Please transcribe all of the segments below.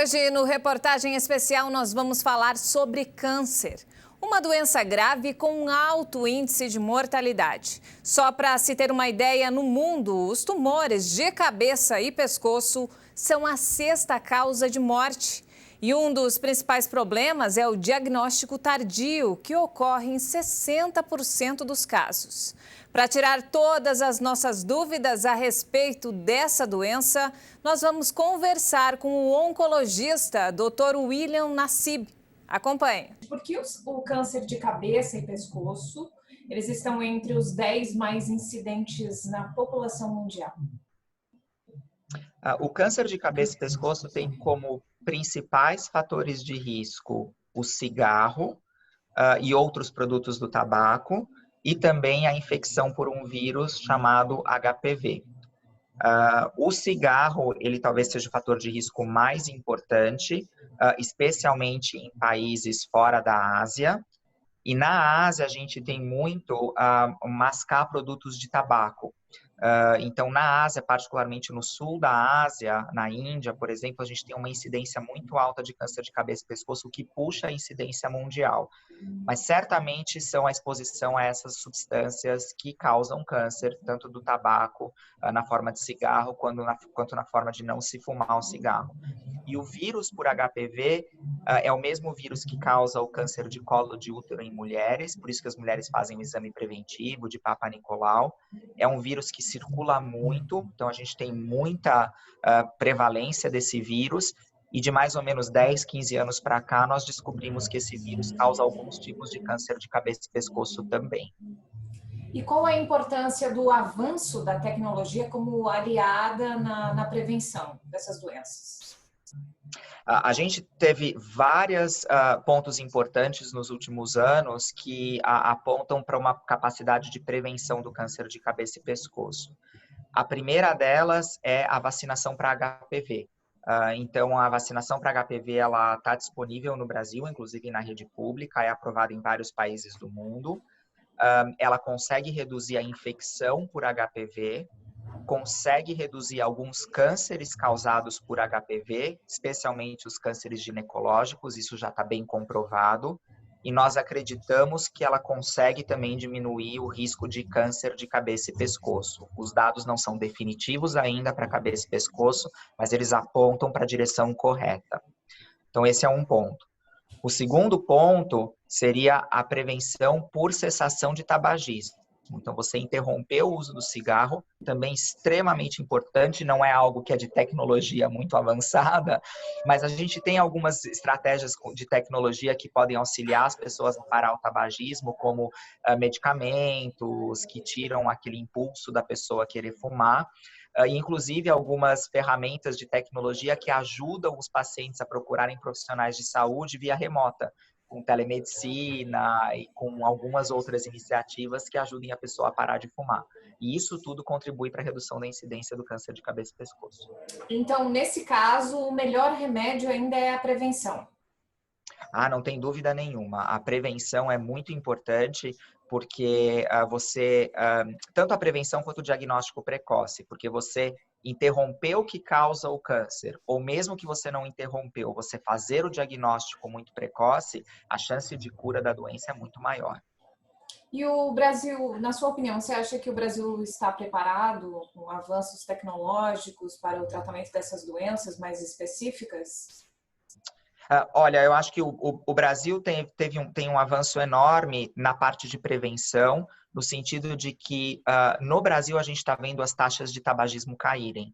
Hoje, no Reportagem Especial, nós vamos falar sobre câncer. Uma doença grave com um alto índice de mortalidade. Só para se ter uma ideia, no mundo, os tumores de cabeça e pescoço são a sexta causa de morte. E um dos principais problemas é o diagnóstico tardio, que ocorre em 60% dos casos. Para tirar todas as nossas dúvidas a respeito dessa doença, nós vamos conversar com o oncologista Dr. William Nassib. Acompanhe. Por que o câncer de cabeça e pescoço, eles estão entre os 10 mais incidentes na população mundial? O câncer de cabeça e pescoço tem como principais fatores de risco o cigarro e outros produtos do tabaco, e também a infecção por um vírus chamado HPV. O cigarro, ele talvez seja o fator de risco mais importante, especialmente em países fora da Ásia. E na Ásia, a gente tem muito mascar produtos de tabaco. Então, na Ásia, particularmente no sul da Ásia, na Índia, por exemplo, a gente tem uma incidência muito alta de câncer de cabeça e pescoço, o que puxa a incidência mundial. Mas certamente são a exposição a essas substâncias que causam câncer, tanto do tabaco, na forma de cigarro, quanto na forma de não se fumar o cigarro. E o vírus por HPV é o mesmo vírus que causa o câncer de colo de útero em mulheres, por isso que as mulheres fazem o exame preventivo de Papa Nicolau. É um vírus que circula muito, então a gente tem muita prevalência desse vírus, e de mais ou menos 10, 15 anos para cá, nós descobrimos que esse vírus causa alguns tipos de câncer de cabeça e pescoço também. E qual a importância do avanço da tecnologia como aliada na prevenção dessas doenças? A gente teve vários pontos importantes nos últimos anos que apontam para uma capacidade de prevenção do câncer de cabeça e pescoço. A primeira delas é a vacinação para HPV. Então, a vacinação para HPV ela está disponível no Brasil, inclusive na rede pública, é aprovada em vários países do mundo. Ela consegue reduzir a infecção por HPV, consegue reduzir alguns cânceres causados por HPV, especialmente os cânceres ginecológicos, isso já está bem comprovado, e nós acreditamos que ela consegue também diminuir o risco de câncer de cabeça e pescoço. Os dados não são definitivos ainda para cabeça e pescoço, mas eles apontam para a direção correta. Então, esse é um ponto. O segundo ponto seria a prevenção por cessação de tabagismo. Então, você interromper o uso do cigarro, também extremamente importante, não é algo que é de tecnologia muito avançada, mas a gente tem algumas estratégias de tecnologia que podem auxiliar as pessoas a parar o tabagismo, como medicamentos que tiram aquele impulso da pessoa a querer fumar, e inclusive algumas ferramentas de tecnologia que ajudam os pacientes a procurarem profissionais de saúde via remota, com telemedicina e com algumas outras iniciativas que ajudem a pessoa a parar de fumar. E isso tudo contribui para a redução da incidência do câncer de cabeça e pescoço. Então, nesse caso, o melhor remédio ainda é a prevenção. Não tem dúvida nenhuma. A prevenção é muito importante porque tanto a prevenção quanto o diagnóstico precoce, porque você interrompeu o que causa o câncer, ou mesmo que você não interrompeu, você fazer o diagnóstico muito precoce, a chance de cura da doença é muito maior. E o Brasil, na sua opinião, você acha que o Brasil está preparado com avanços tecnológicos para o tratamento dessas doenças mais específicas? Olha, eu acho que o Brasil tem um avanço enorme na parte de prevenção, no sentido de que no Brasil a gente está vendo as taxas de tabagismo caírem.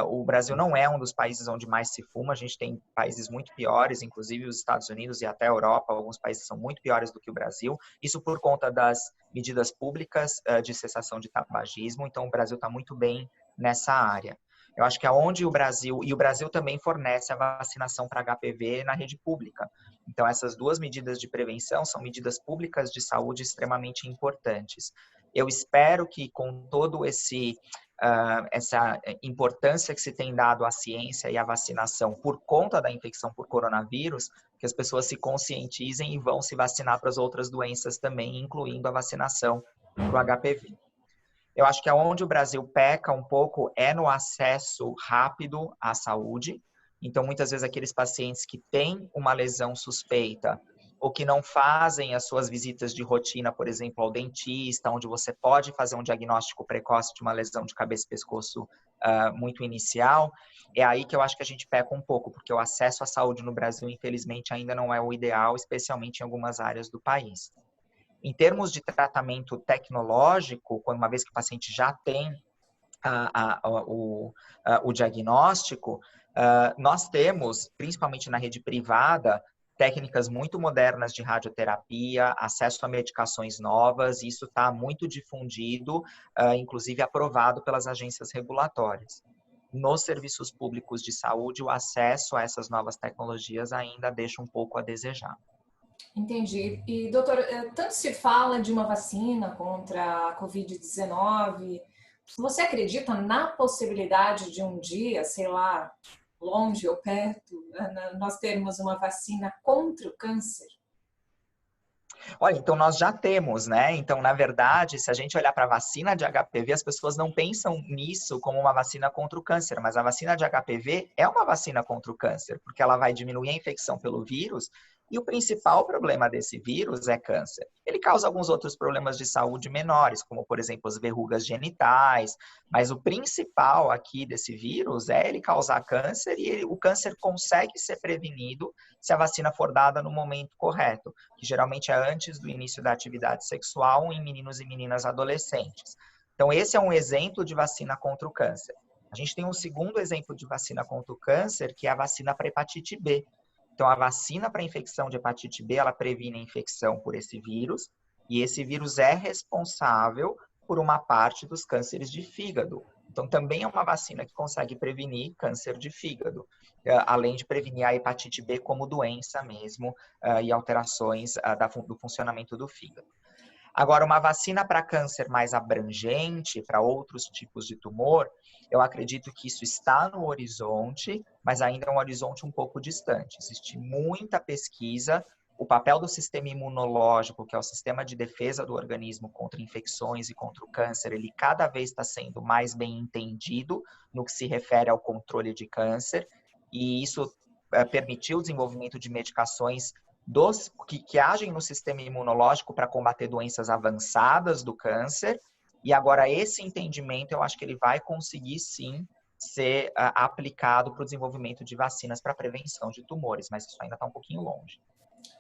O Brasil não é um dos países onde mais se fuma, a gente tem países muito piores, inclusive os Estados Unidos e até a Europa, alguns países são muito piores do que o Brasil, isso por conta das medidas públicas de cessação de tabagismo, então o Brasil está muito bem nessa área. Eu acho que aonde o Brasil também fornece a vacinação para HPV na rede pública. Então, essas duas medidas de prevenção são medidas públicas de saúde extremamente importantes. Eu espero que com todo essa importância que se tem dado à ciência e à vacinação por conta da infecção por coronavírus, que as pessoas se conscientizem e vão se vacinar para as outras doenças também, incluindo a vacinação para o HPV. Eu acho que onde o Brasil peca um pouco é no acesso rápido à saúde. Então, muitas vezes, aqueles pacientes que têm uma lesão suspeita ou que não fazem as suas visitas de rotina, por exemplo, ao dentista, onde você pode fazer um diagnóstico precoce de uma lesão de cabeça e pescoço muito inicial, é aí que eu acho que a gente peca um pouco, porque o acesso à saúde no Brasil, infelizmente, ainda não é o ideal, especialmente em algumas áreas do país. Em termos de tratamento tecnológico, quando uma vez que o paciente já tem o diagnóstico, nós temos, principalmente na rede privada, técnicas muito modernas de radioterapia, acesso a medicações novas, e isso está muito difundido, inclusive aprovado pelas agências regulatórias. Nos serviços públicos de saúde, o acesso a essas novas tecnologias ainda deixa um pouco a desejar. Entendi. E, doutor, tanto se fala de uma vacina contra a Covid-19. Você acredita na possibilidade de um dia, sei lá, longe ou perto, nós termos uma vacina contra o câncer? Olha, então nós já temos, né? Então, na verdade, se a gente olhar para a vacina de HPV, as pessoas não pensam nisso como uma vacina contra o câncer, mas a vacina de HPV é uma vacina contra o câncer, porque ela vai diminuir a infecção pelo vírus, e o principal problema desse vírus é câncer. Ele causa alguns outros problemas de saúde menores, como, por exemplo, as verrugas genitais, mas o principal aqui desse vírus é ele causar câncer, e o câncer consegue ser prevenido se a vacina for dada no momento correto, que geralmente é antes do início da atividade sexual em meninos e meninas adolescentes. Então, esse é um exemplo de vacina contra o câncer. A gente tem um segundo exemplo de vacina contra o câncer, que é a vacina para hepatite B. Então, a vacina para a infecção de hepatite B, ela previne a infecção por esse vírus, e esse vírus é responsável por uma parte dos cânceres de fígado. Então, também é uma vacina que consegue prevenir câncer de fígado, além de prevenir a hepatite B como doença mesmo, e alterações do funcionamento do fígado. Agora, uma vacina para câncer mais abrangente, para outros tipos de tumor, eu acredito que isso está no horizonte, mas ainda é um horizonte um pouco distante. Existe muita pesquisa. O papel do sistema imunológico, que é o sistema de defesa do organismo contra infecções e contra o câncer, ele cada vez está sendo mais bem entendido no que se refere ao controle de câncer, e isso permitiu o desenvolvimento de medicações que agem no sistema imunológico para combater doenças avançadas do câncer, e agora esse entendimento eu acho que ele vai conseguir sim ser aplicado para o desenvolvimento de vacinas para prevenção de tumores, mas isso ainda está um pouquinho longe.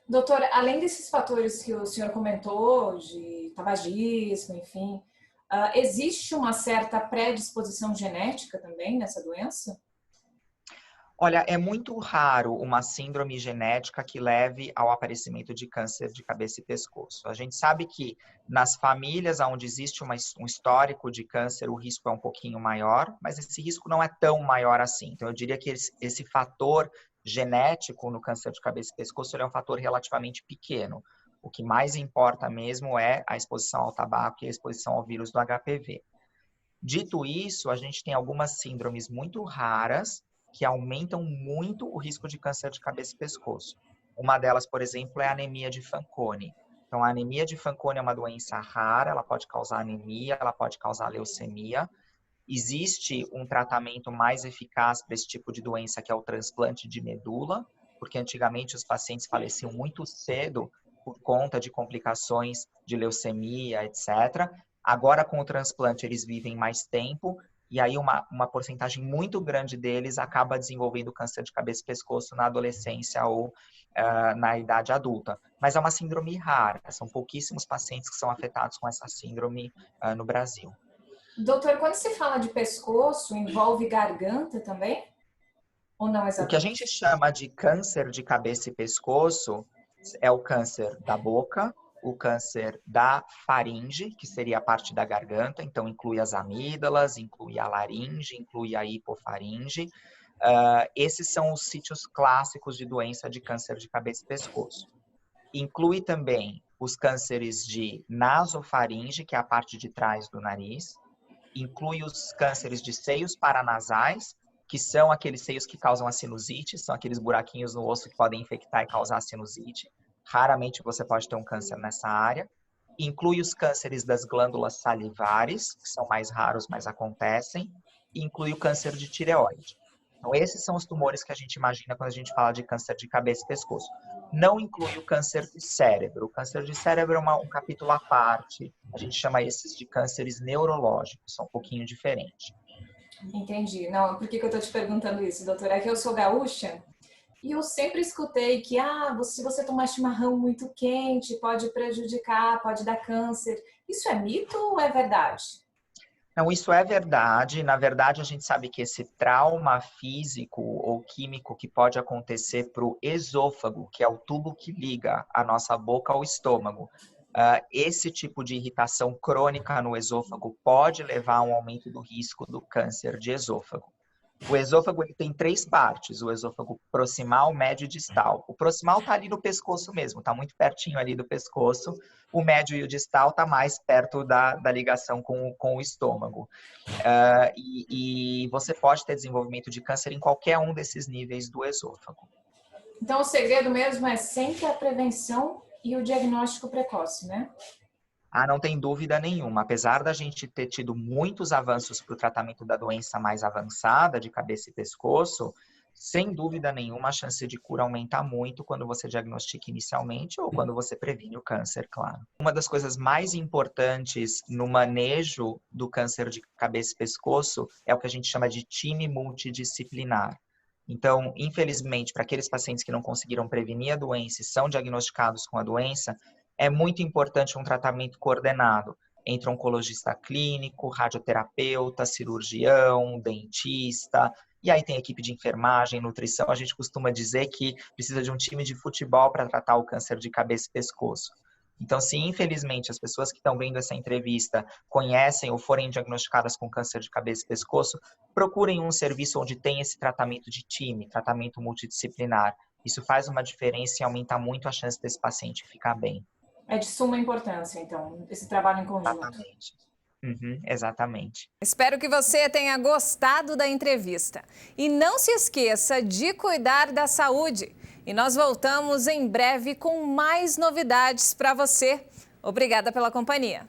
Doutor, além desses fatores que o senhor comentou, de tabagismo, enfim, existe uma certa predisposição genética também nessa doença? Olha, é muito raro uma síndrome genética que leve ao aparecimento de câncer de cabeça e pescoço. A gente sabe que nas famílias onde existe um histórico de câncer, o risco é um pouquinho maior, mas esse risco não é tão maior assim. Então, eu diria que esse fator genético no câncer de cabeça e pescoço ele é um fator relativamente pequeno. O que mais importa mesmo é a exposição ao tabaco e a exposição ao vírus do HPV. Dito isso, a gente tem algumas síndromes muito raras que aumentam muito o risco de câncer de cabeça e pescoço. Uma delas, por exemplo, é a anemia de Fanconi. Então, a anemia de Fanconi é uma doença rara, ela pode causar anemia, ela pode causar leucemia. Existe um tratamento mais eficaz para esse tipo de doença, que é o transplante de medula, porque antigamente os pacientes faleciam muito cedo por conta de complicações de leucemia, etc. Agora, com o transplante, eles vivem mais tempo, e aí uma porcentagem muito grande deles acaba desenvolvendo câncer de cabeça e pescoço na adolescência ou na idade adulta. Mas é uma síndrome rara, são pouquíssimos pacientes que são afetados com essa síndrome no Brasil. Doutor, quando se fala de pescoço, envolve garganta também? Ou não exatamente? O que a gente chama de câncer de cabeça e pescoço é o câncer da boca, o câncer da faringe, que seria a parte da garganta, então inclui as amígdalas, inclui a laringe, inclui a hipofaringe. Esses são os sítios clássicos de doença de câncer de cabeça e pescoço. Inclui também os cânceres de nasofaringe, que é a parte de trás do nariz. Inclui os cânceres de seios paranasais, que são aqueles seios que causam a sinusite, são aqueles buraquinhos no osso que podem infectar e causar sinusite. Raramente você pode ter um câncer nessa área. Inclui os cânceres das glândulas salivares, que são mais raros, mas acontecem. E inclui o câncer de tireoide. Então, esses são os tumores que a gente imagina quando a gente fala de câncer de cabeça e pescoço. Não inclui o câncer de cérebro. O câncer de cérebro é um capítulo à parte. A gente chama esses de cânceres neurológicos, são um pouquinho diferentes. Entendi. Não, por que eu estou te perguntando isso, doutora? É que eu sou gaúcha e eu sempre escutei que se você tomar chimarrão muito quente pode prejudicar, pode dar câncer. Isso é mito ou é verdade? Então, isso é verdade. Na verdade, a gente sabe que esse trauma físico ou químico que pode acontecer para o esôfago, que é o tubo que liga a nossa boca ao estômago, esse tipo de irritação crônica no esôfago pode levar a um aumento do risco do câncer de esôfago. O esôfago ele tem 3 partes, o esôfago proximal, médio e distal. O proximal está ali no pescoço mesmo, está muito pertinho ali do pescoço. O médio e o distal está mais perto da ligação com o estômago. E você pode ter desenvolvimento de câncer em qualquer um desses níveis do esôfago. Então, o segredo mesmo é sempre a prevenção e o diagnóstico precoce, né? Não tem dúvida nenhuma. Apesar da gente ter tido muitos avanços para o tratamento da doença mais avançada, de cabeça e pescoço, sem dúvida nenhuma a chance de cura aumenta muito quando você diagnostica inicialmente ou quando você previne o câncer, claro. Uma das coisas mais importantes no manejo do câncer de cabeça e pescoço é o que a gente chama de time multidisciplinar. Então, infelizmente, para aqueles pacientes que não conseguiram prevenir a doença e são diagnosticados com a doença, é muito importante um tratamento coordenado entre oncologista clínico, radioterapeuta, cirurgião, dentista, e aí tem equipe de enfermagem, nutrição. A gente costuma dizer que precisa de um time de futebol para tratar o câncer de cabeça e pescoço. Então, se infelizmente as pessoas que estão vendo essa entrevista conhecem ou forem diagnosticadas com câncer de cabeça e pescoço, procurem um serviço onde tem esse tratamento de time, tratamento multidisciplinar. Isso faz uma diferença e aumenta muito a chance desse paciente ficar bem. É de suma importância, então, esse trabalho em conjunto. Exatamente. Exatamente. Espero que você tenha gostado da entrevista. E não se esqueça de cuidar da saúde. E nós voltamos em breve com mais novidades para você. Obrigada pela companhia.